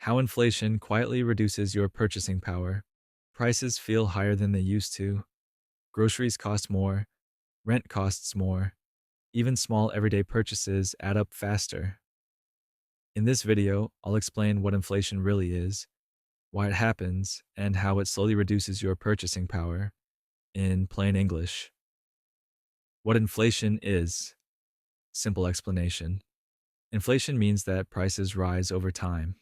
How inflation quietly reduces your purchasing power. Prices feel higher than they used to. Groceries cost more. Rent costs more. Even small everyday purchases add up faster. In this video, I'll explain what inflation really is, why it happens, and how it slowly reduces your purchasing power. In plain English, what inflation is. Simple explanation. Inflation means that prices rise over time.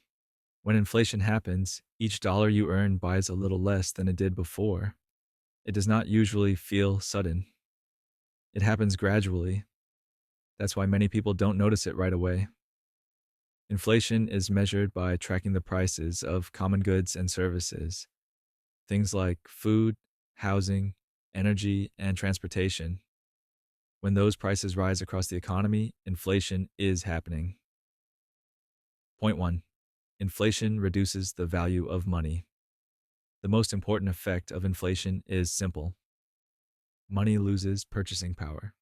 When inflation happens, each dollar you earn buys a little less than it did before. It does not usually feel sudden. It happens gradually. That's why many people don't notice it right away. Inflation is measured by tracking the prices of common goods and services, things like food, housing, energy, and transportation. When those prices rise across the economy, inflation is happening. Point 1. Inflation reduces the value of money. The most important effect of inflation is simple. Money loses purchasing power.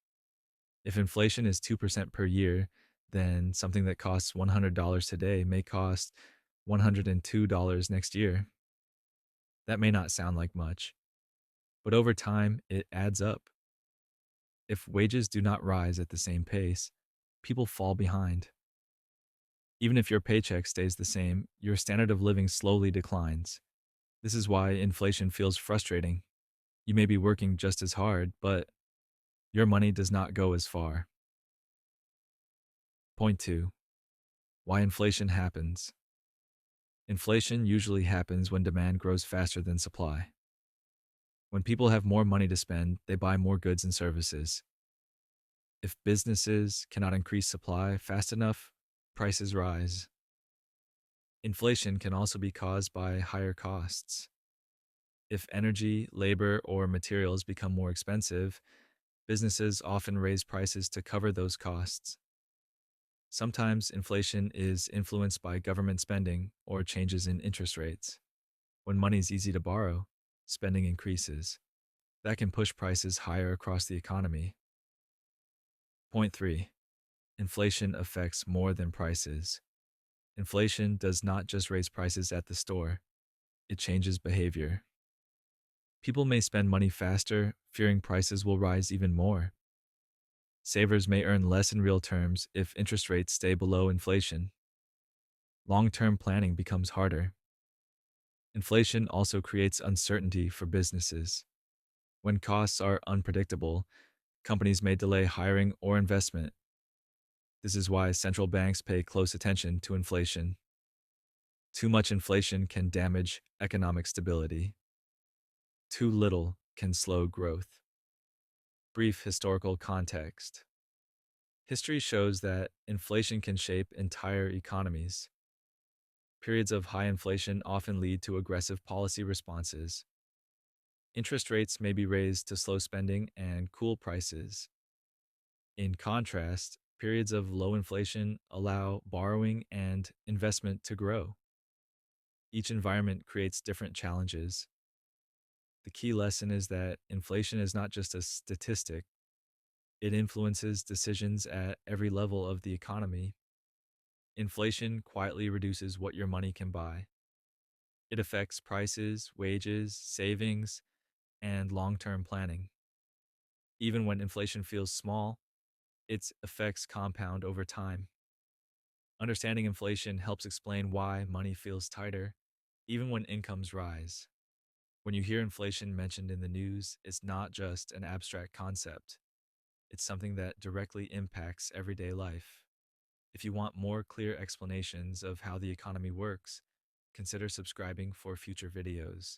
If inflation is 2% per year, then something that costs $100 today may cost $102 next year. That may not sound like much, but over time, it adds up. If wages do not rise at the same pace, people fall behind. Even if your paycheck stays the same, your standard of living slowly declines. This is why inflation feels frustrating. You may be working just as hard, but your money does not go as far. Point 2. Why inflation happens. Inflation usually happens when demand grows faster than supply. When people have more money to spend, they buy more goods and services. If businesses cannot increase supply fast enough, prices rise. Inflation can also be caused by higher costs. If energy, labor, or materials become more expensive, businesses often raise prices to cover those costs. Sometimes inflation is influenced by government spending or changes in interest rates. When money is easy to borrow, spending increases. That can push prices higher across the economy. Point 3. Inflation affects more than prices. Inflation does not just raise prices at the store, it changes behavior. People may spend money faster, fearing prices will rise even more. Savers may earn less in real terms if interest rates stay below inflation. Long-term planning becomes harder. Inflation also creates uncertainty for businesses. When costs are unpredictable, companies may delay hiring or investment. This is why central banks pay close attention to inflation. Too much inflation can damage economic stability. Too little can slow growth. Brief historical context. History shows that inflation can shape entire economies. Periods of high inflation often lead to aggressive policy responses. Interest rates may be raised to slow spending and cool prices. In contrast, periods of low inflation allow borrowing and investment to grow. Each environment creates different challenges. The key lesson is that inflation is not just a statistic, it influences decisions at every level of the economy. Inflation quietly reduces what your money can buy. It affects prices, wages, savings, and long term planning. Even when inflation feels small, its effects compound over time. Understanding inflation helps explain why money feels tighter, even when incomes rise. When you hear inflation mentioned in the news, it's not just an abstract concept, it's something that directly impacts everyday life. If you want more clear explanations of how the economy works, consider subscribing for future videos.